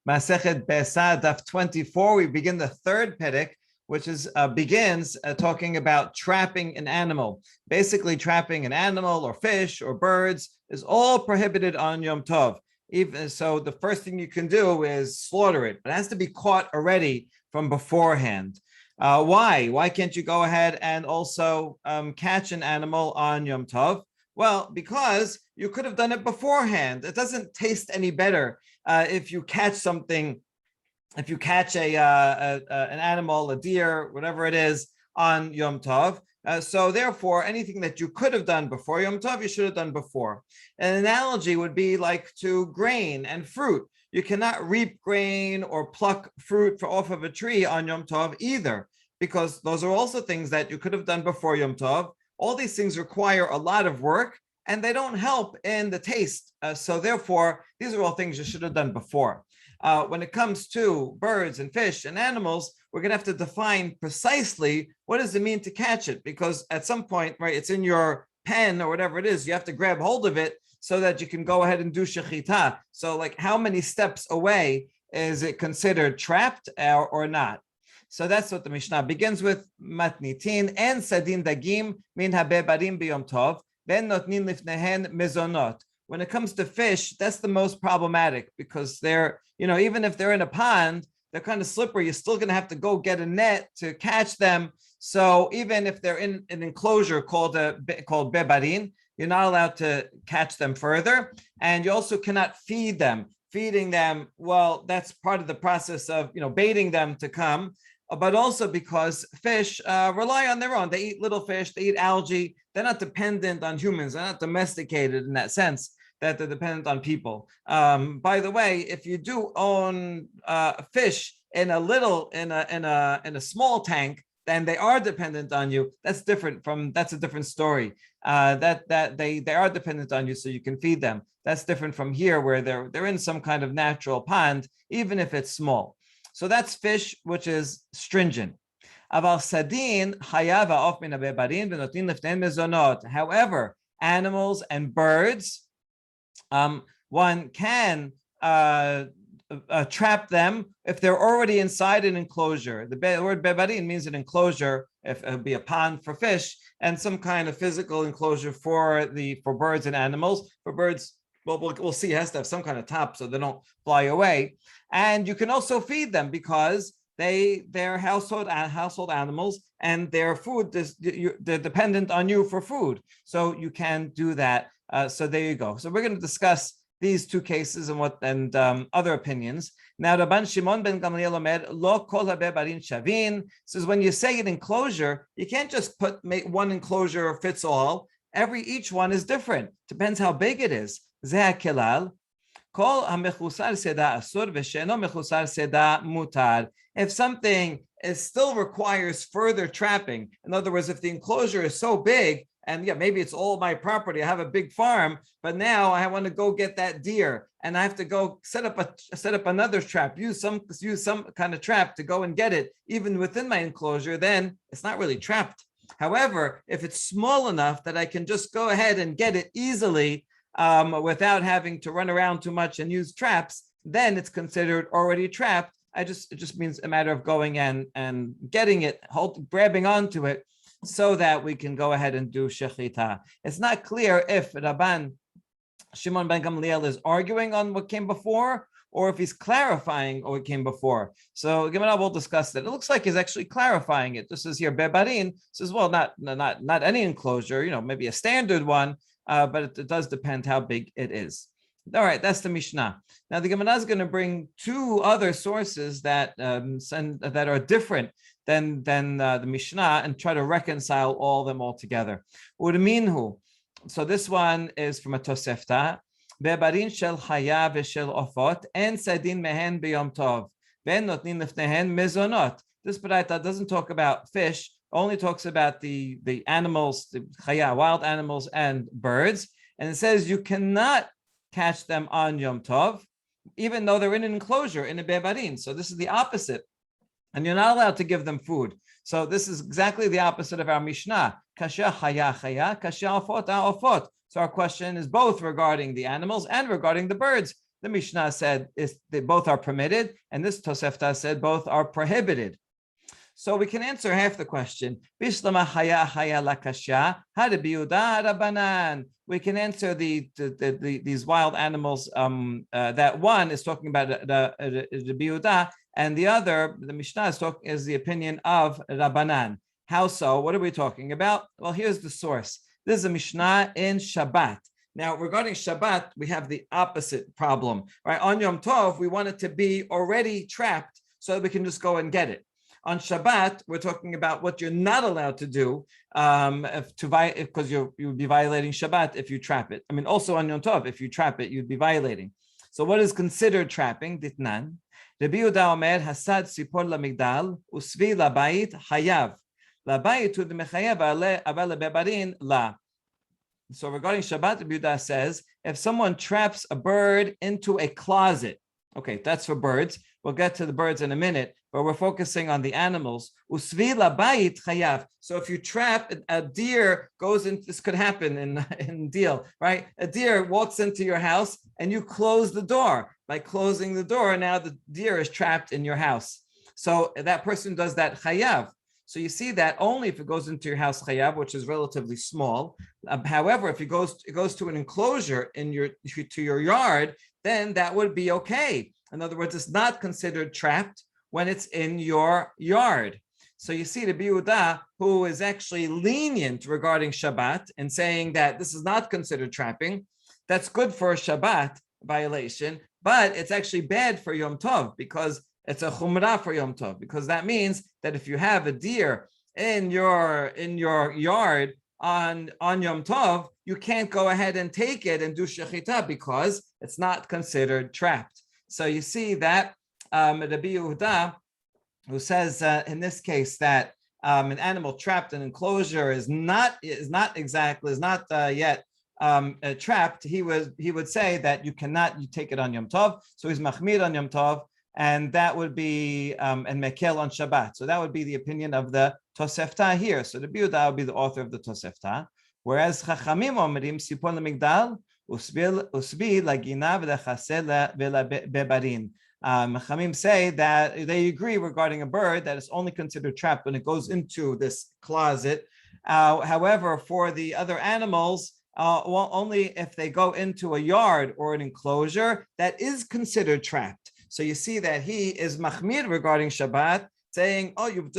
Masechet Beisah, Daf 24. We begin the third Perek, which begins talking about trapping an animal. Basically, trapping an animal or fish or birds is all prohibited on Yom Tov. Even so, the first thing you can do is slaughter it, but it has to be caught already from beforehand. Why? Why can't you go ahead and also catch an animal on Yom Tov? Well, because you could have done it beforehand. It doesn't taste any better if you catch something. If you catch an animal, a deer, whatever it is, on Yom Tov. So therefore, anything that you could have done before Yom Tov, you should have done before. An analogy would be like to grain and fruit. You cannot reap grain or pluck fruit off of a tree on Yom Tov either, because those are also things that you could have done before Yom Tov. All these things require a lot of work, and they don't help in the taste. So therefore, these are all things you should have done before. When it comes to birds and fish and animals, we're going to have to define precisely what does it mean to catch it, because at some point, right, it's in your pen or whatever it is, you have to grab hold of it so that you can go ahead and do shechita. So like how many steps away is it considered trapped or not? So that's what the Mishnah begins with. Matnitin en sadin dagim min habebarim biyom tov, ben notnin lifnehen mezonot. When it comes to fish, that's the most problematic, because they're, even if they're in a pond, they're kind of slippery. You're still going to have to go get a net to catch them. So even if they're in an enclosure called bebarin, you're not allowed to catch them further. And you also cannot feed them. Feeding them, well, that's part of the process of, baiting them to come. But also because fish rely on their own. They eat little fish, they eat algae. They're not dependent on humans. They're not domesticated in that sense that they're dependent on people. By the way, if you do own fish in a small tank, then they are dependent on you. That's a different story. That they are dependent on you, so you can feed them. That's different from here, where they're in some kind of natural pond, even if it's small. So that's fish, which is stringent. However, animals and birds, one can trap them if they're already inside an enclosure. The word bebarin means an enclosure, if it would be a pond for fish, and some kind of physical enclosure for birds and animals. For birds, well, we'll see, it has to have some kind of top so they don't fly away. And you can also feed them, because they're household animals, and their food they're dependent on you for food. So you can do that. So there you go. So we're going to discuss these two cases and other opinions. Now, Rabban Shimon ben Gamliel Omer, lo kol habebarin shavin, says when you say an enclosure, you can't just make one enclosure fits all. Each one is different. Depends how big it is. Zeh kelal. If something still requires further trapping, in other words, if the enclosure is so big, and maybe it's all my property, I have a big farm, but now I want to go get that deer, and I have to go set up another trap, use some kind of trap to go and get it, even within my enclosure, then it's not really trapped. However, if it's small enough that I can just go ahead and get it easily, without having to run around too much and use traps, then it's considered already trapped. It just means a matter of going and getting it, grabbing onto it, so that we can go ahead and do shechita. It's not clear if Rabban Shimon ben Gamliel is arguing on what came before, or if he's clarifying what came before. So Gemara will discuss that. It looks like he's actually clarifying it. This is here bebarin. Says, well, not any enclosure, maybe a standard one. But it does depend how big it is. All right, that's the Mishnah. Now the Gemara is going to bring two other sources that are different than the Mishnah, and try to reconcile all of them all together. Urminhu. So this one is from a Tosefta. Bebarin shel chaya v'shel ofot en sadin mehen b'yom tov ben notnin lifnehen mezonot. This Baraita doesn't talk about fish. Only talks about the animals, the chaya, wild animals and birds. And it says you cannot catch them on Yom Tov, even though they're in an enclosure, in a bebarin. So this is the opposite. And you're not allowed to give them food. So this is exactly the opposite of our Mishnah. Kasha chaya chaya, kasha ofot ofot. So our question is both regarding the animals and regarding the birds. The Mishnah said they both are permitted, and this Tosefta said both are prohibited. So we can answer half the question. Bishlama haya haya lakasha hadabiuda rabanan. We can answer these wild animals. That one is talking about the biuda, and the other, the Mishnah is the opinion of Rabbanan. How so? What are we talking about? Well, here's the source. This is a Mishnah in Shabbat. Now, regarding Shabbat, we have the opposite problem, right? On Yom Tov, we want it to be already trapped so that we can just go and get it. On Shabbat, we're talking about what you're not allowed to do, because you would be violating Shabbat if you trap it. I mean, also on Yom Tov, if you trap it, you'd be violating. So what is considered trapping? Ditnan. Rabbi Yehuda Omer, Hasad Sipor Lamigdal, Usvi Labayit Hayav. Labayit Hu Mechayev Aval Bebarin La. So regarding Shabbat, Rabbi Yehuda says, if someone traps a bird into a closet, okay, that's for birds. We'll get to the birds in a minute, but we're focusing on the animals. Usvi labayit chayav. So if you trap a deer, goes in. This could happen in deal, right? A deer walks into your house and you close the door. By closing the door, now the deer is trapped in your house. So that person does that chayav. So you see that only if it goes into your house chayav, which is relatively small. However, if it goes to an enclosure to your yard, then that would be okay. In other words, it's not considered trapped when it's in your yard. So you see the Yehuda, who is actually lenient regarding Shabbat and saying that this is not considered trapping. That's good for a Shabbat violation, but it's actually bad for Yom Tov because it's a chumrah for Yom Tov, because that means that if you have a deer in your yard on Yom Tov, you can't go ahead and take it and do shechita because it's not considered trapped. So you see that Rabbi Yehuda, who says in this case that an animal trapped in enclosure is not yet trapped, he would say that you take it on Yom Tov. So he's machmir on Yom Tov, and that would be and mekel on Shabbat. So that would be the opinion of the Tosefta here. So the Yehuda would be the author of the Tosefta, whereas Chachamim omrim sipor lemigdal usbi lagina v'lechaseh bebarin. Chachamim say that they agree regarding a bird that is only considered trapped when it goes into this closet. However, for the other animals, only if they go into a yard or an enclosure that is considered trapped. So you see that he is machmir regarding Shabbat, saying, "Oh, you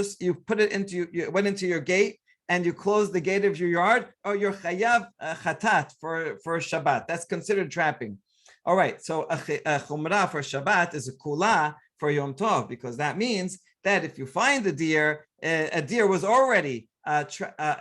went into your gate and you close the gate of your yard, or you're chayav chatat for Shabbat. That's considered trapping." All right, so a chumrah for Shabbat is a kula for Yom Tov, because that means that if you find a deer was already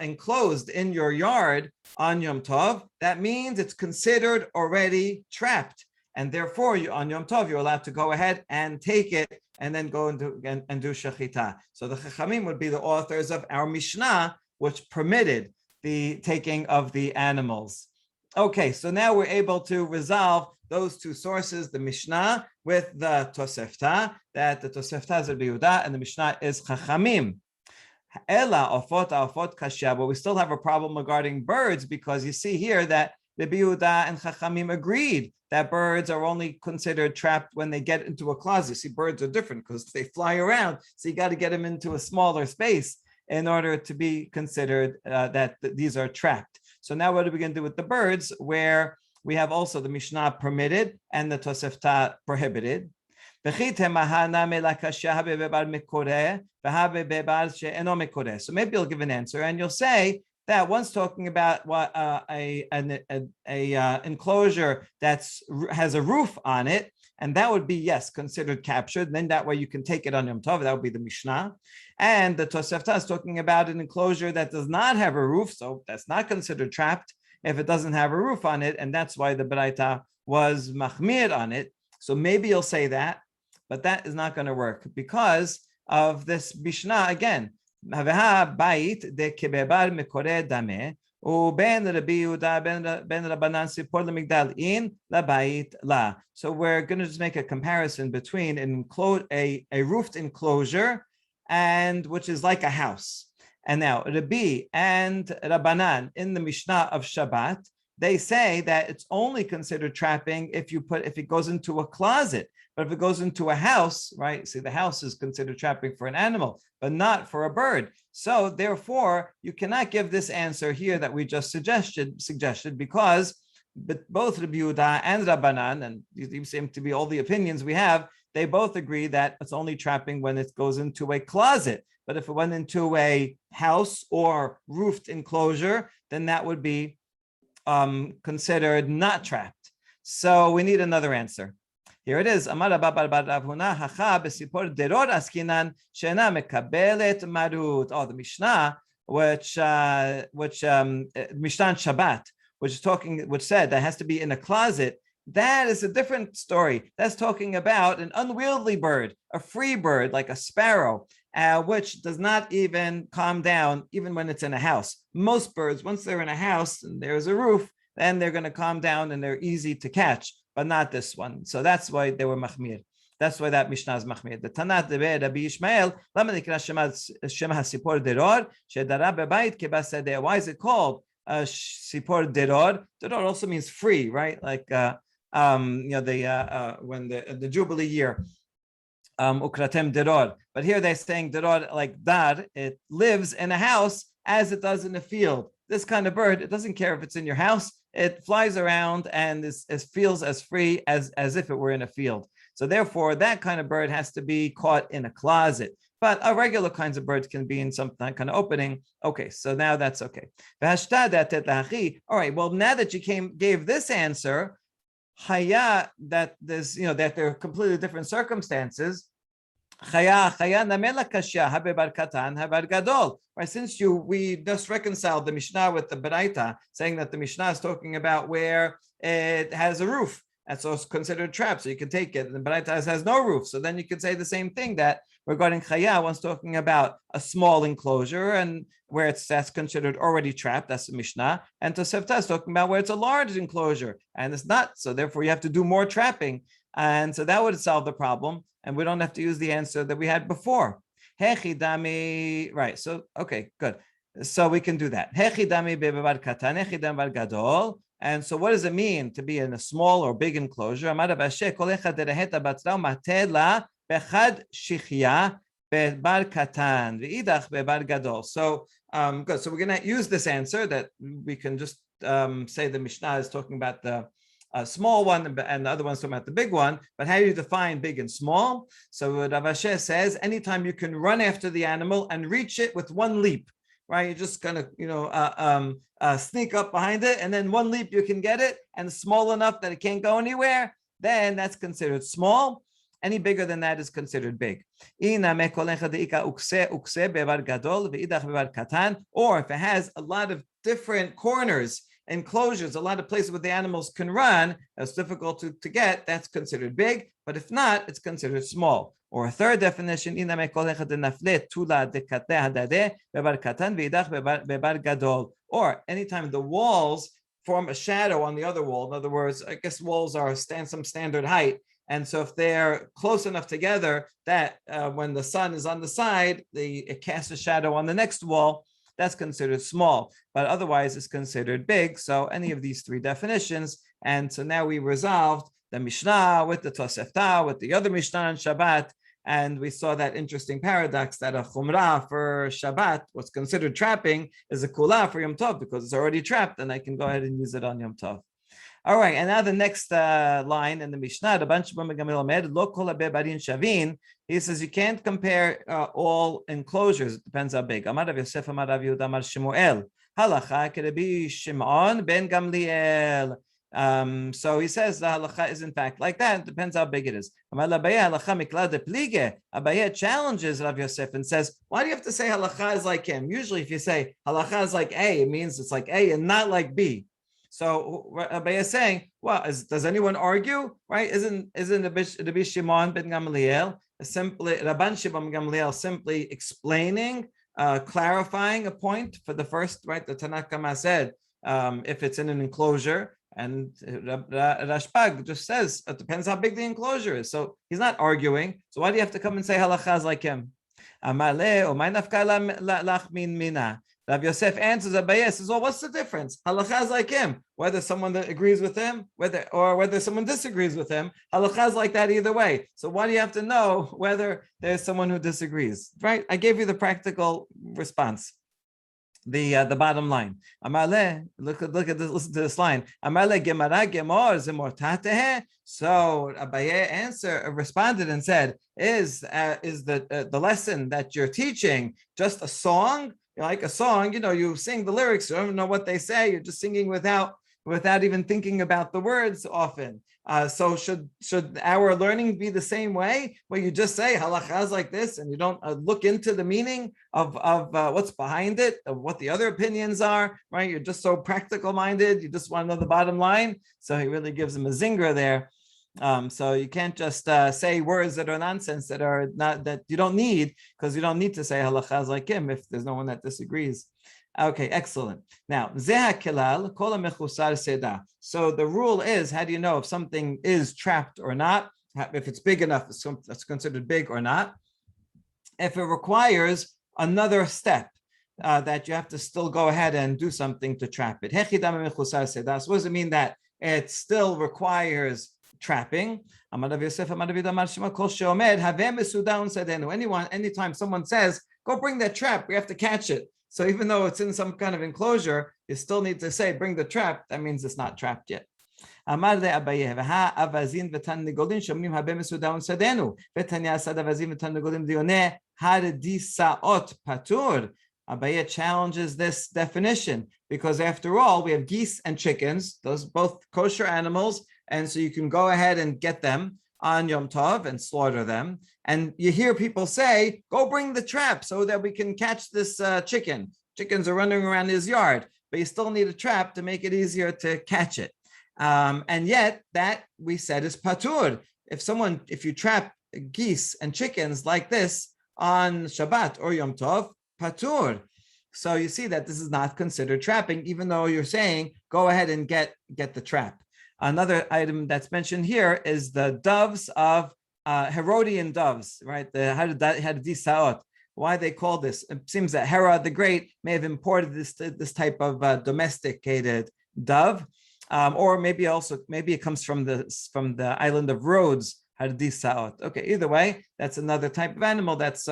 enclosed in your yard on Yom Tov, that means it's considered already trapped. And therefore, on Yom Tov, you're allowed to go ahead and take it and then go and do shechita. So the Chachamim would be the authors of our Mishnah, which permitted the taking of the animals. Okay, so now we're able to resolve those two sources, the Mishnah with the Tosefta, that the Tosefta is Rabbi Yehuda and the Mishnah is Chachamim. Ela ofot kasha, but we still have a problem regarding birds, because you see here that Rabbi Yehuda and Chachamim agreed that birds are only considered trapped when they get into a closet. See, birds are different because they fly around, so you got to get them into a smaller space in order to be considered that these are trapped. So now what are we going to do with the birds, where we have also the Mishnah permitted and the Tosefta prohibited? So maybe you'll give an answer and you'll say that one's talking about what an enclosure that has a roof on it, and that would be, yes, considered captured. Then that way you can take it on Yom Tov. That would be the Mishnah. And the Tosefta is talking about an enclosure that does not have a roof, so that's not considered trapped if it doesn't have a roof on it, and that's why the Baraita was machmir on it. So maybe you'll say that, but that is not going to work because of this Mishnah again. So we're going to just make a comparison between a roofed enclosure, and which is like a house. And now Rabbi and Rabbanan in the Mishnah of Shabbat they say that it's only considered trapping if it goes into a closet. But if it goes into a house, right? See, the house is considered trapping for an animal, but not for a bird. So therefore, you cannot give this answer here that we just suggested because both Rabbi Yehuda and Rabbanan, and these seem to be all the opinions we have, they both agree that it's only trapping when it goes into a closet. But if it went into a house or roofed enclosure, then that would be considered not trapped. So we need another answer. Here it is. Amar Rabba bar Ravuna hacha besipor deror askinan she'ena mekabelet marut. Oh, the Mishnah, which Mishnah Shabbat, which said that has to be in a closet. That is a different story. That's talking about an unwieldy bird, a free bird like a sparrow, which does not even calm down even when it's in a house. Most birds, once they're in a house and there's a roof, then they're going to calm down and they're easy to catch, but not this one. So that's why they were machmir. That's why that Mishnah is machmir. The Tanat de Rabbi Ishmael, lama nikra shema hasipor deror shedara bebayit kebasadeh. Why is it called sipor deror? Deror also means free, right? Like when the Jubilee year, ukratem deror. But here they're saying deror like dar. It lives in a house as it does in a field. This kind of bird, it doesn't care if it's in your house. It flies around and feels as free as if it were in a field. So therefore, that kind of bird has to be caught in a closet. But regular kinds of birds can be in some kind of opening. Okay, so now that's okay. All right, well, now that you gave this answer, that there's, that there are completely different circumstances. Right, since we just reconciled the Mishnah with the Baraita, saying that the Mishnah is talking about where it has a roof, and so it's considered trap, so you can take it. And the Baraita has no roof, so then you could say the same thing that regarding Chaya, one's talking about a small enclosure and where that's considered already trapped. That's the Mishnah, and Tosefta is talking about where it's a large enclosure and it's not. So therefore, you have to do more trapping, and so that would solve the problem. And we don't have to use the answer that we had before. Hechidami, right? So okay, good. So we can do that. Hechidami bebar katan, hechidam bar gadol. And so, what does it mean to be in a small or big enclosure? Amar Bashe kol echad dereheta batzra matela bechad shichya bebar katan veidach bebar gadol. So good. So we're going to use this answer that we can just say the Mishnah is talking about the small one and the other one's talking about the big one. But how do you define big and small? So Rav Asher says anytime you can run after the animal and reach it with one leap, right? You just kind of sneak up behind it, and then one leap you can get it, and small enough that it can't go anywhere, then that's considered small. Any bigger than that is considered big. Or if it has a lot of different corners, enclosures, a lot of places where the animals can run, that's difficult to get, that's considered big. But if not, it's considered small. Or a third definition, or anytime the walls form a shadow on the other wall. In other words, I guess walls are some standard height. And so if they're close enough together that when the sun is on the side, it casts a shadow on the next wall, that's considered small, but otherwise it's considered big. So any of these three definitions. And so now we resolved the Mishnah with the Tosefta, with the other Mishnah on Shabbat. And we saw that interesting paradox that a chumrah for Shabbat, what's considered trapping, is a kula for Yom Tov because it's already trapped and I can go ahead and use it on Yom Tov. All right, and now the next line in the Mishnah, he says you can't compare all enclosures. It depends how big. Amar Rav Yosef, Amar Rav Yehuda, Amar Shemuel. Halacha kerebi Shimon ben Gamliel. So he says the halacha is in fact like that. It depends how big it is. Abaye challenges Rav Yosef and says, why do you have to say halacha is like him? Usually if you say halacha is like A, it means it's like A and not like B. So Abaye is saying, well, does anyone argue? Right? Isn't Rabbi Shimon ben Gamliel simply Rabban Shimon ben Gamliel simply explaining, clarifying a point for the first, right? The Tanakh Kama said, if it's in an enclosure, and Rashbag just says it depends how big the enclosure is. So he's not arguing. So why do you have to come and say halachas like him? Rav Yosef answers Abaye, says, well, what's the difference? Halacha is like him, whether someone that agrees with him, whether someone disagrees with him. Halacha is like that either way. So why do you have to know whether there's someone who disagrees? Right? I gave you the practical response. The bottom line. Amale, look at this, listen to this line. Amale gemara gemor zemortatehe. So Abaye responded and said, is the lesson that you're teaching just a song? Like a song, you sing the lyrics, you don't know what they say, you're just singing without even thinking about the words often. So should our learning be the same way, where you just say halacha is like this, and you don't look into the meaning of what's behind it, of what the other opinions are, right? You're just so practical minded, you just want to know the bottom line. So he really gives him a zinger there. So you can't just say words that are nonsense, that you don't need, because you don't need to say halacha is like him if there's no one that disagrees. Okay, excellent. Now, so the rule is, how do you know if something is trapped or not? If it's big enough, it's considered big or not. If it requires another step, that you have to still go ahead and do something to trap it. So what does it mean that it still requires trapping? Anytime someone says, go bring that trap, we have to catch it. So even though it's in some kind of enclosure, you still need to say, bring the trap. That means it's not trapped yet. Abaye challenges this definition, because after all, we have geese and chickens, those both kosher animals, and so you can go ahead and get them on Yom Tov and slaughter them. And you hear people say, go bring the trap so that we can catch this chicken. Chickens are running around his yard, but you still need a trap to make it easier to catch it. And yet that we said is patur. If you trap geese and chickens like this on Shabbat or Yom Tov, patur. So you see that this is not considered trapping, even though you're saying, go ahead and get the trap. Another item that's mentioned here is the doves of Herodian doves, right? The Hadith. Why they call this? It seems that Herod the Great may have imported this type of domesticated dove, or maybe it comes from the island of Rhodes. Okay, either way, that's another type of animal that's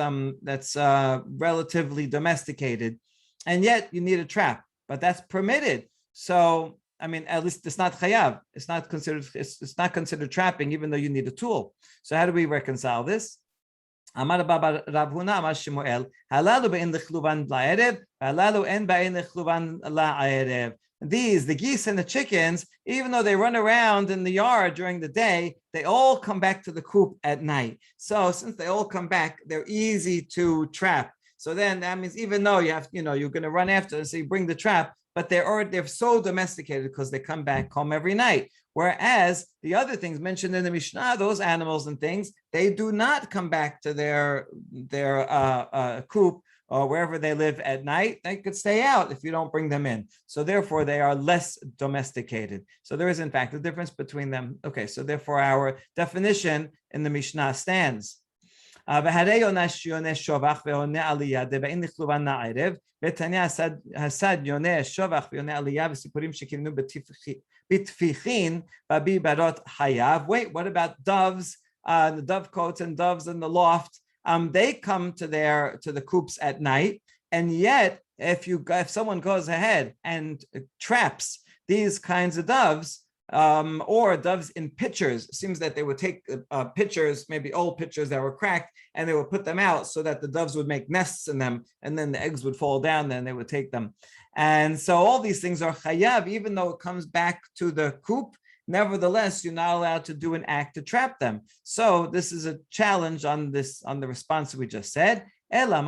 relatively domesticated, and yet you need a trap, but that's permitted. So I mean, at least it's not chayav. It's not considered trapping, even though you need a tool. So how do we reconcile this? Amar Rav Huna Amar Shmuel, halalu be'in lechluvan la'erev, halalu en be'in lechluvan la'erev. These, the geese and the chickens, even though they run around in the yard during the day, they all come back to the coop at night. So since they all come back, they're easy to trap. So then that means even though you're going to run after them, so you bring the trap, but they're so domesticated because they come back home every night. Whereas the other things mentioned in the Mishnah, those animals and things, they do not come back to their coop or wherever they live at night. They could stay out if you don't bring them in. So therefore, they are less domesticated. So there is, in fact, a difference between them. Okay, so therefore, our definition in the Mishnah stands. בתניא הסד יונה שובח ויונה עלייה וסיפורים שכיוונו בתפיחין בביברות חייב. Wait, what about doves, the dovecotes and doves in the loft? They come to the coops at night, and yet if someone goes ahead and traps these kinds of doves, or doves in pitchers. It seems that they would take pitchers, maybe old pitchers that were cracked, and they would put them out so that the doves would make nests in them, and then the eggs would fall down, then they would take them. And so all these things are chayav, even though it comes back to the coop. Nevertheless, you're not allowed to do an act to trap them. So this is a challenge on the response we just said. Regarding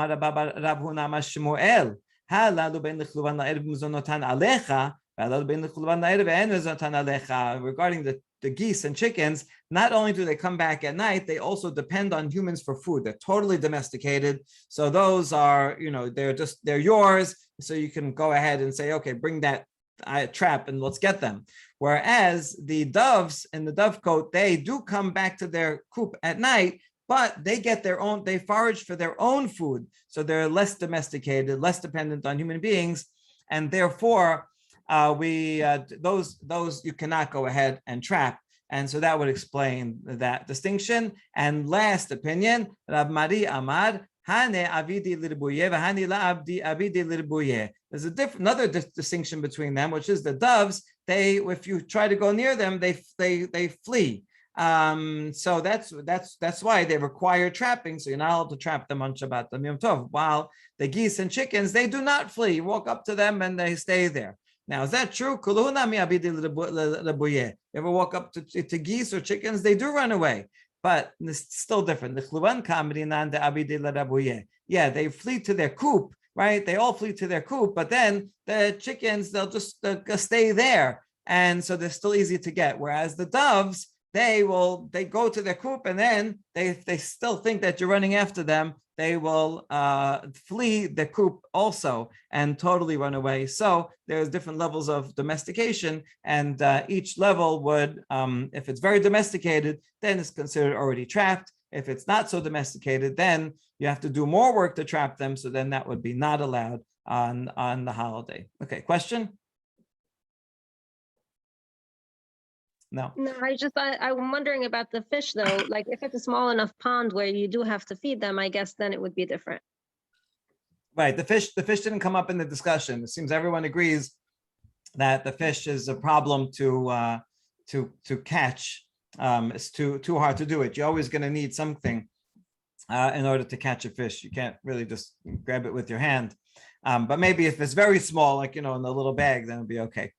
the geese and chickens, not only do they come back at night, they also depend on humans for food. They're totally domesticated. So those are, they're yours. So you can go ahead and say, okay, bring that trap and let's get them. Whereas the doves in the dovecote, they do come back to their coop at night, but they get their own, they forage for their own food. So they're less domesticated, less dependent on human beings. And therefore, those you cannot go ahead and trap. And so that would explain that distinction. And last opinion, Rab Mari Amar, Hane avidi lirbuye, v'hane la avidi lirbuye. There's another distinction between them, which is the doves. If you try to go near them, they flee. So that's why they require trapping. So you're not allowed to trap them on Shabbat and Yom Tov. While the geese and chickens, they do not flee. You walk up to them and they stay there. Now, is that true? You ever walk up to geese or chickens? They do run away, but it's still different. Yeah, they flee to their coop, right? They all flee to their coop, but then the chickens, they'll just stay there. And so they're still easy to get. Whereas the doves, they go to their coop, and then they still think that you're running after them. They will flee the coop also and totally run away. So there's different levels of domestication, and each level would, if it's very domesticated, then it's considered already trapped. If it's not so domesticated, then you have to do more work to trap them. So then that would be not allowed on the holiday. Okay, question? No, I'm wondering about the fish though. Like if it's a small enough pond where you do have to feed them, I guess then it would be different. Right. The fish didn't come up in the discussion. It seems everyone agrees that the fish is a problem to catch. It's too hard to do it. You're always going to need something in order to catch a fish. You can't really just grab it with your hand. But maybe if it's very small, like in the little bag, then it'll be okay.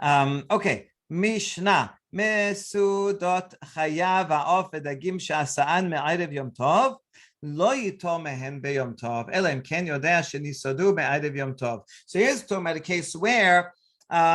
Okay. Mishnah Mesudot Chayav Ha'of Edagim Sha'asa'an Me'arev Yom Tov Lo Yito Mehen Beyom Tov Elam Ken Yodea Shenisadu Me'arev Yom Tov. So here's talking about a case where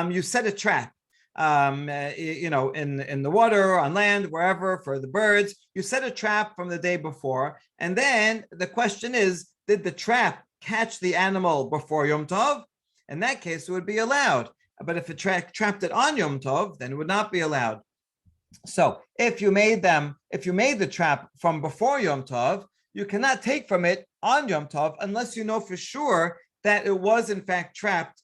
you set a trap, in the water or on land, wherever, for the birds. You set a trap from the day before, and then the question is, did the trap catch the animal before Yom Tov? In that case, it would be allowed. But if it trapped it on Yom Tov, then it would not be allowed. So if you made the trap from before Yom Tov, you cannot take from it on Yom Tov unless you know for sure that it was in fact trapped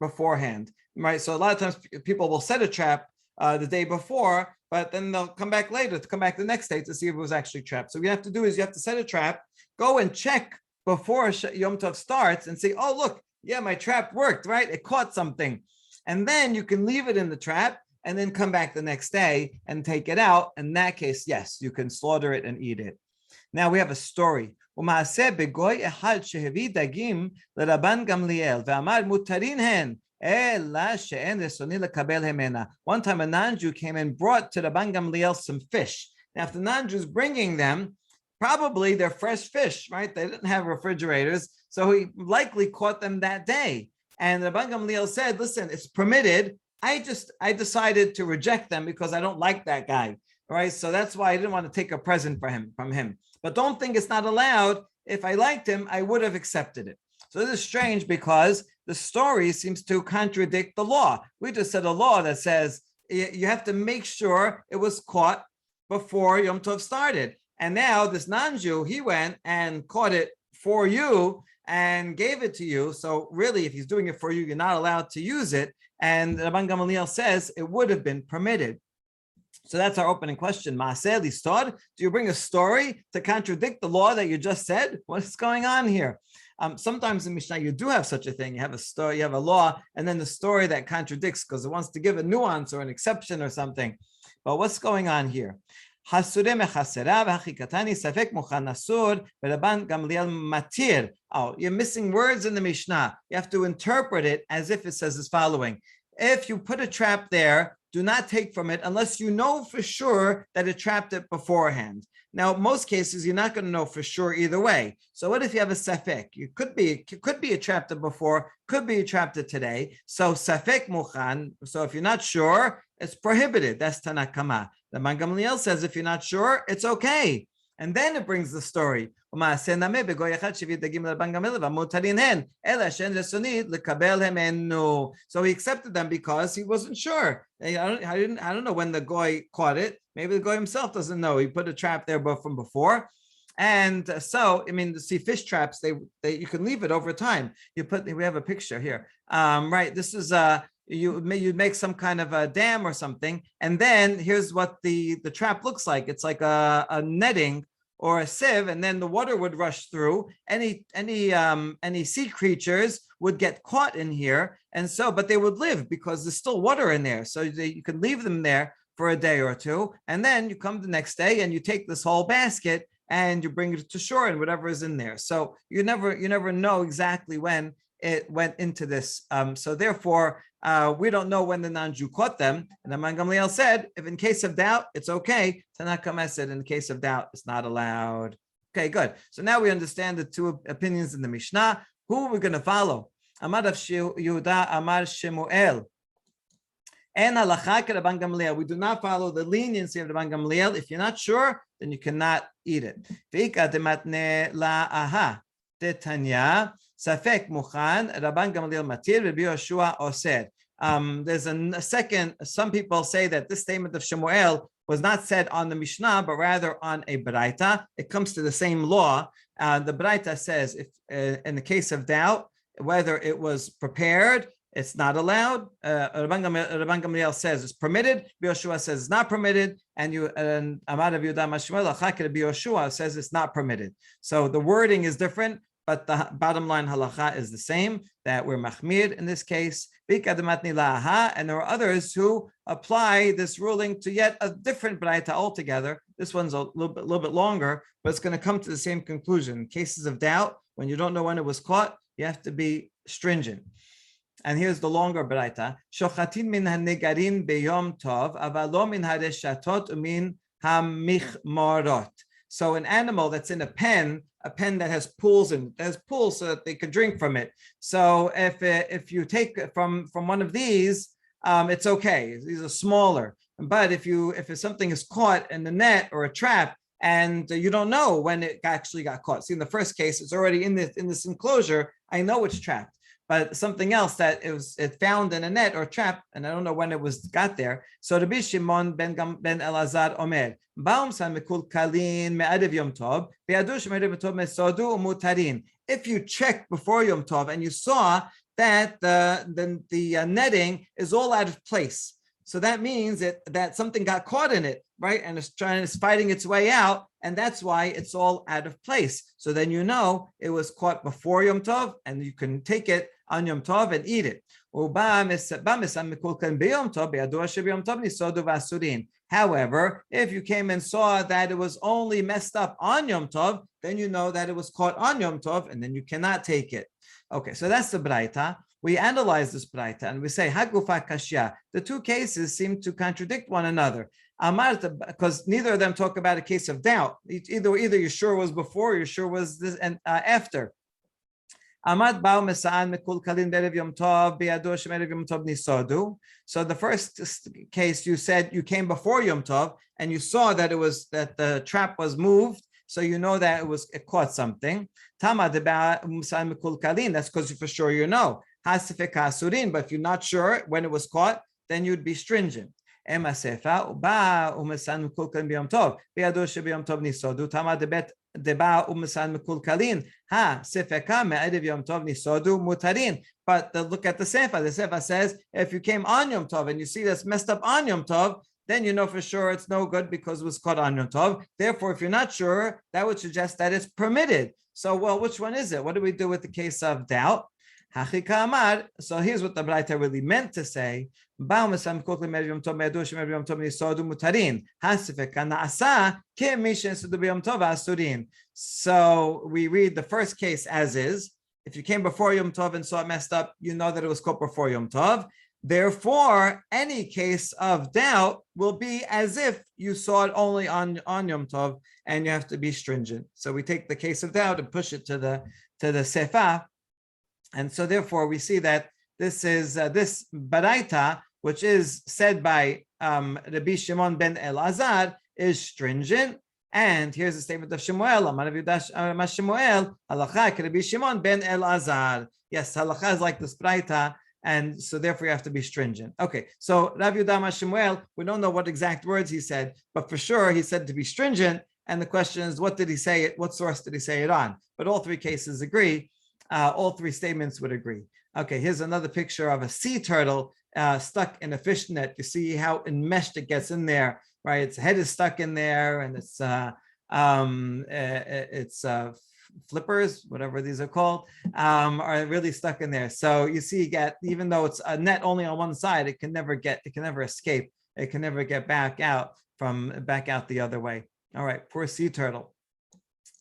beforehand, right? So a lot of times people will set a trap the day before, but then they'll come back later to come back the next day to see if it was actually trapped. So what you have to do is you have to set a trap, go and check before Yom Tov starts and say, oh, look, yeah, my trap worked, right? It caught something. And then you can leave it in the trap and then come back the next day and take it out. In that case, yes, you can slaughter it and eat it. Now we have a story. One time a non-Jew came and brought to Rabban Gamliel some fish. Now, if the non-Jew is bringing them, probably they're fresh fish, right? They didn't have refrigerators, so he likely caught them that day. And Rabban Gamliel said, listen, it's permitted. I decided to reject them because I don't like that guy. Right. So that's why I didn't want to take a present from him. But don't think it's not allowed. If I liked him, I would have accepted it. So this is strange because the story seems to contradict the law. We just said a law that says you have to make sure it was caught before Yom Tov started. And now this non-Jew, he went and caught it for you and gave it to you. So really, if he's doing it for you, you're not allowed to use it. And Rabban Gamaliel says it would have been permitted. So that's our opening question. Maaseh listor, do you bring a story to contradict the law that you just said? What's going on here? Sometimes in Mishnah, you do have such a thing. You have a story, you have a law, and then the story that contradicts because it wants to give a nuance or an exception or something. But what's going on here? Oh, you're missing words in the Mishnah. You have to interpret it as if it says as following. If you put a trap there, do not take from it unless you know for sure that it trapped it beforehand. Now, in most cases, you're not going to know for sure either way. So what if you have a safek? You could be a trapped it before, could be a trapped it today. So safek muchan. So if you're not sure, it's prohibited. That's Tanakama. The Rabban Gamliel says if you're not sure, it's okay. And then it brings the story. So he accepted them because he wasn't sure. I don't know when the goy caught it. Maybe the goy himself doesn't know. He put a trap there from before. And so, I mean, to see fish traps, they you can leave it over time. We have a picture here. Right, this is you'd make some kind of a dam or something, and then here's what the trap looks like. It's like a netting or a sieve, and then the water would rush through. Any sea creatures would get caught in here, and so but they would live because there's still water in there. So you can leave them there for a day or two, and then you come the next day and you take this whole basket and you bring it to shore and whatever is in there. So you never know exactly when it went into this. So therefore, we don't know when the non-Jew caught them. And the Man Gamliel said, if in case of doubt, it's okay. Tanakh said, in case of doubt, it's not allowed. Okay, good. So now we understand the two opinions in the Mishnah. Who are we going to follow? Amar Rav Yehuda, Amar Shemuel. And halacha Rabban Gamliel. We do not follow the leniency of Rabban Gamliel. If you're not sure, then you cannot eat it. V'ika dematne la'aha tetanya safek muchan Rabban Gamliel matir Rabbi Yoshua osed. There's a second. Some people say that this statement of Shemuel was not said on the Mishnah, but rather on a Baraita. It comes to the same law. The Baraita says, if in the case of doubt, whether it was prepared, it's not allowed. Rabban Gamliel says it's permitted. Yoshua says it's not permitted, and Amar Rav Yehuda Mashmuel Achak Yoshua says it's not permitted. So the wording is different, but the bottom line halacha is the same. That we're machmir in this case. And there are others who apply this ruling to yet a different braita altogether. This one's a little bit longer, but it's going to come to the same conclusion. In cases of doubt, when you don't know when it was caught, you have to be stringent. And here's the longer braita. Shochatin min hanegarin beyom tov, avalo min hareshatot umin hamichmarot. So an animal that's in a pen that has pools and has pools so that they can drink from it. So if you take from one of these, it's okay. These are smaller. But if something is caught in the net or a trap and you don't know when it actually got caught. See, in the first case, it's already in this enclosure. I know it's trapped. But something else that it found in a net or trap, and I don't know when it got there. So Rabbi Shimon ben Elazar Omer, Baum san mikul kalin me'adev Yom Tov, be'adush me'adev Yom Tov me'sodu umutarin. If you checked before Yom Tov and you saw that the netting is all out of place, so that means that something got caught in it, right? And it's fighting its way out, and that's why it's all out of place. So then you know it was caught before Yom Tov, and you can take it on Yom Tov and eat it. However, if you came and saw that it was only messed up on Yom Tov, then you know that it was caught on Yom Tov, and then you cannot take it. Okay, so that's the Braita. We analyze this Braita and we say, Hagufa Kashya. The two cases seem to contradict one another. Because neither of them talk about a case of doubt. Either you're sure it was before, you're sure it was this and after. So the first case, you said you came before Yom Tov and you saw that the trap was moved, so you know that it caught something. That's because for sure you know. But if you're not sure when it was caught, then you'd be stringent. But look at the Sefer. The Sefer says if you came on Yom Tov and you see that's messed up on Yom Tov, then you know for sure it's no good because it was caught on Yom Tov. Therefore, if you're not sure, that would suggest that it's permitted. So, well, which one is it? What do we do with the case of doubt? So here's what the Braita really meant to say. So we read the first case as is. If you came before Yom Tov and saw it messed up, you know that it was caught before Yom Tov. Therefore, any case of doubt will be as if you saw it only on Yom Tov, and you have to be stringent. So we take the case of doubt and push it to the Sefer. And so therefore we see that this is this Baraita, which is said by Rabbi Shimon ben Elazar, is stringent. And here's the statement of Shemuel. Amar Rav Yehuda Shemuel, halacha k'Rabbi Shimon ben Elazar. Yes, halacha is like the spraita, and so therefore you have to be stringent. Okay, so Rav Yehuda Shemuel, we don't know what exact words he said, but for sure he said to be stringent. And the question is, what did he say it? What source did he say it on? But all three cases agree. All three statements would agree. Okay, here's another picture of a sea turtle stuck in a fish net. You see how enmeshed it gets in there, right? Its head is stuck in there, and its flippers, whatever these are called, are really stuck in there. So you see, even though it's a net only on one side, it can never escape. It can never get back out the other way. All right, poor sea turtle.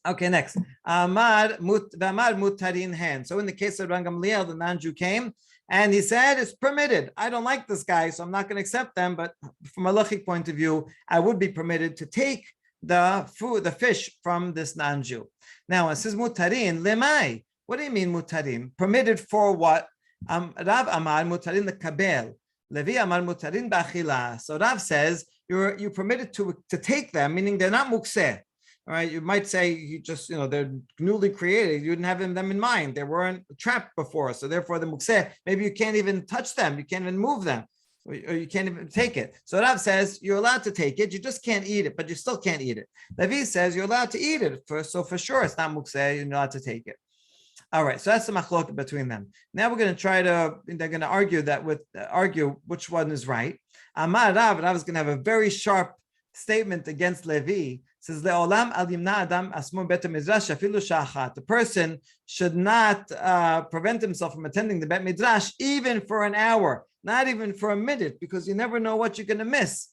Okay, next. Amar mutarin hen. So in the case of Rabban Gamliel, the non-Jew came and he said, it's permitted. I don't like this guy, so I'm not going to accept them. But from a halachic point of view, I would be permitted to take the fish from this non-Jew. Now, it says mutarin lemai. What do you mean mutarin? Permitted for what? Rav Amar mutarin lekabel. Levi Amar mutarin b'achila. So Rav says you're permitted to take them, meaning they're not mukseh. All right, you might say they're newly created. You didn't have them in mind. They weren't trapped before, so therefore the mukseh, maybe you can't even touch them. You can't even move them, or you can't even take it. So Rav says you're allowed to take it. You just can't eat it, but you still can't eat it. Levi says you're allowed to eat it. So for sure it's not mukseh. You're not allowed to take it. All right, so that's the machlok between them. Now we're going to they're going to argue which one is right. Amar Rav is going to have a very sharp statement against Levi. Says le'olam al yimna adam asmo bet midrash afilu shachat. The person should not prevent himself from attending the bet midrash even for an hour, not even for a minute, because you never know what you're going to miss.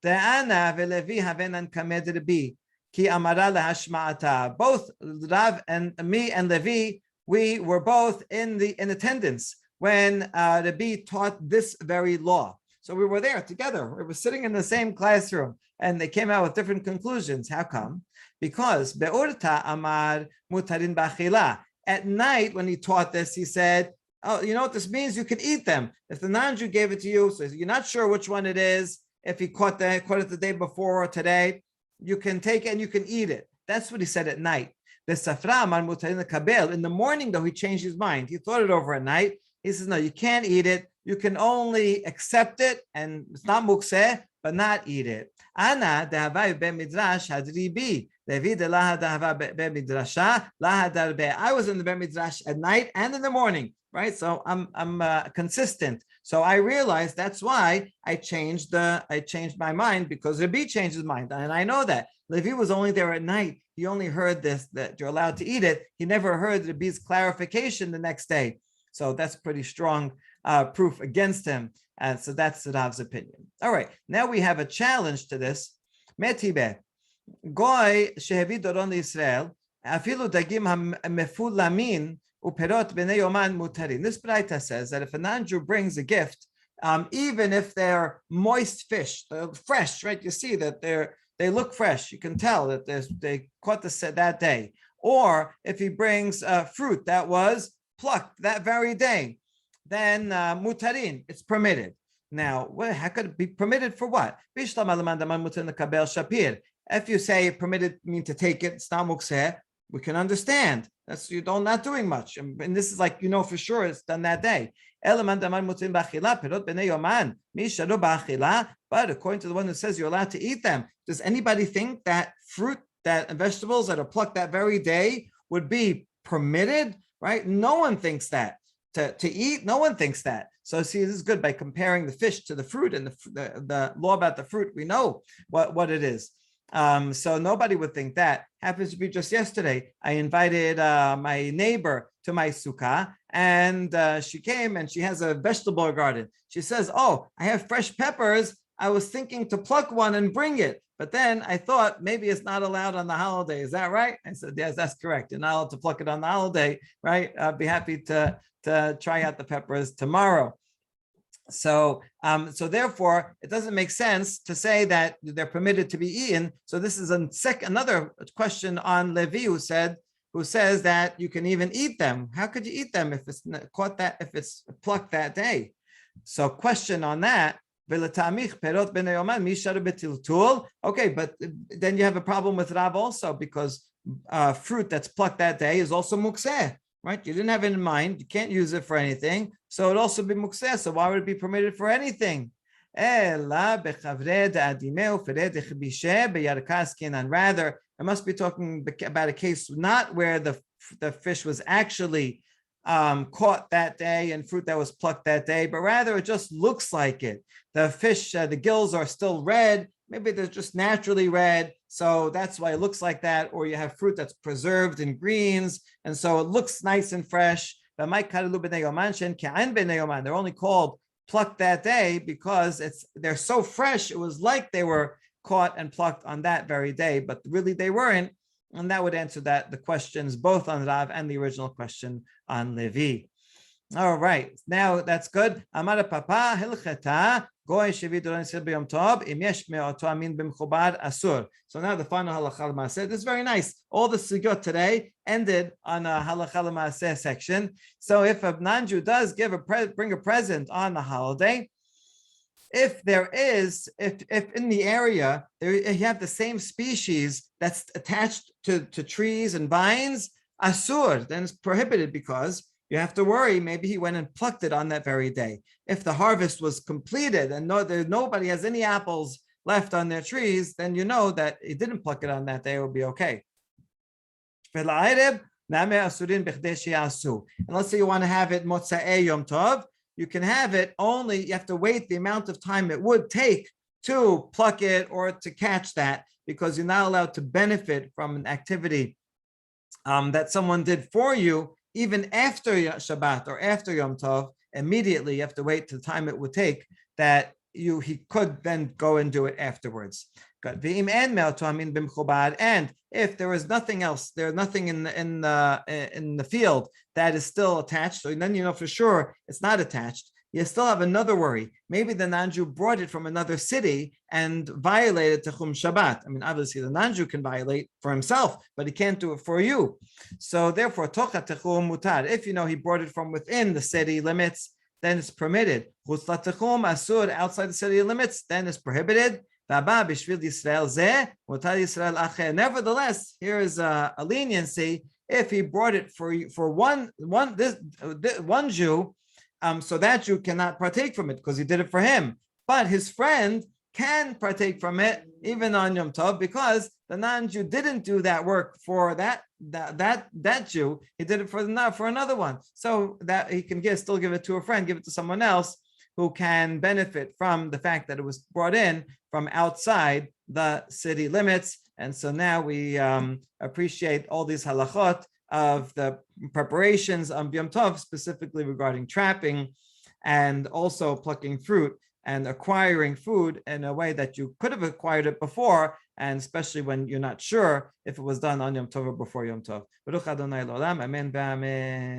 Te'ana ve'levi havenan kamed Rabbi ki amara lehashma'ata. Both Rav and me and Levi, we were both in attendance when Rabbi taught this very law. So we were there together. We were sitting in the same classroom, and they came out with different conclusions. How come? Because be'urta amar mutarin b'achila. At night, when he taught this, he said, "Oh, you know what this means? You can eat them. If the non-Jew gave it to you, so you're not sure which one it is. If he caught it the day before or today, you can take it and you can eat it." That's what he said at night. The safra amar mutarin kabel. In the morning, though, he changed his mind. He thought it over at night. He says, "No, you can't eat it. You can only accept it, and it's not mukseh, but not eat it." Ana dehavai be midrash hadribi. Levi de laha dehava be midrasha laha darbe. I was in the be midrash at night and in the morning, right? So I'm consistent. So I realized that's why I changed my mind, because Rabbi changed his mind, and I know that Levi was only there at night. He only heard this, that you're allowed to eat it. He never heard Rabbi's clarification the next day. So that's pretty strong proof against him. And so that's Rav's opinion. All right, now we have a challenge to this. Metibe, goy shehevi doron Israel, afilu dagim mefulamin uperot b'nei yoman mutarin. This Braita says that if a non-Jew brings a gift, even if they're moist fish, they're fresh, right? You see that they look fresh. You can tell that they caught that day. Or if he brings fruit that was plucked that very day, then mutarin, it's permitted. Now, how could it be permitted for what? If you say permitted mean to take it, it's not mukseh, we can understand. That's not doing much. And this is like, for sure it's done that day. But according to the one who says you're allowed to eat them, does anybody think that fruit, that vegetables that are plucked that very day would be permitted? Right? No one thinks that. To eat, no one thinks that. So see, this is good by comparing the fish to the fruit, and the law about the fruit, we know what it is. So nobody would think that. Happens to be just yesterday, I invited my neighbor to my sukkah, and she came and she has a vegetable garden. She says, "Oh, I have fresh peppers. I was thinking to pluck one and bring it, but then I thought maybe it's not allowed on the holiday. Is that right?" I said, "Yes, that's correct. You're not allowed to pluck it on the holiday, right? I'd be happy to try out the peppers tomorrow." So therefore, it doesn't make sense to say that they're permitted to be eaten. So this is another question on Levi, who says that you can even eat them. How could you eat them if it's plucked that day? So question on that Okay, but then you have a problem with Rav also, because fruit that's plucked that day is also mukseh, right? You didn't have it in mind. You can't use it for anything. So it'd also be mukseh. So why would it be permitted for anything? Rather, it must be talking about a case not where the fish was actually caught that day and fruit that was plucked that day, but rather it just looks like it. The fish, the gills are still red. Maybe they're just naturally red. So that's why it looks like that. Or you have fruit that's preserved in greens. And so it looks nice and fresh. They're only called plucked that day because they're so fresh. It was like they were caught and plucked on that very day, but really they weren't. And that would answer the questions both on Rav and the original question on Levi. All right, now that's good. Amar Papa Hilcheta Goy Shevi Doron Yisrael B'Yom Tov Im Yesh Me'oto Amin B'Mechubad Asur. So now the final halacha l'maaseh. This is very nice. All the sugyot today ended on a halacha l'maaseh section. So if a non-Jew does bring a present on the holiday, if in the area you have the same species that's attached to trees and vines, asur, then it's prohibited, because you have to worry, maybe he went and plucked it on that very day. If the harvest was completed and nobody has any apples left on their trees, then you know that he didn't pluck it on that day, it will be okay. And let's say you want to have it Motza'ei Yom Tov, you can have it, only you have to wait the amount of time it would take to pluck it or to catch that, because you're not allowed to benefit from an activity that someone did for you, even after Shabbat or after Yom Tov. Immediately you have to wait the time it would take that he could then go and do it afterwards. And if there is nothing else, there's nothing in the field that is still attached, so then you know for sure it's not attached. You still have another worry. Maybe the non-Jew brought it from another city and violated Techum Shabbat. I mean, obviously the non-Jew can violate for himself, but he can't do it for you. So therefore, Tocha Techum Mutar. If you know he brought it from within the city limits, then it's permitted. Chutzla Techum Asur, outside the city limits, then it's prohibited. Nevertheless, here is a leniency. If he brought it for one Jew, so that Jew cannot partake from it because he did it for him. But his friend can partake from it even on Yom Tov, because the non-Jew didn't do that work for that Jew. He did it for another one. So that he can still give it to a friend, give it to someone else who can benefit from the fact that it was brought in from outside the city limits. And so now we appreciate all these halachot of the preparations on Yom Tov, specifically regarding trapping and also plucking fruit and acquiring food in a way that you could have acquired it before, and especially when you're not sure if it was done on Yom Tov or before Yom Tov. Baruch Adonai L'olam, Amen v'Amen.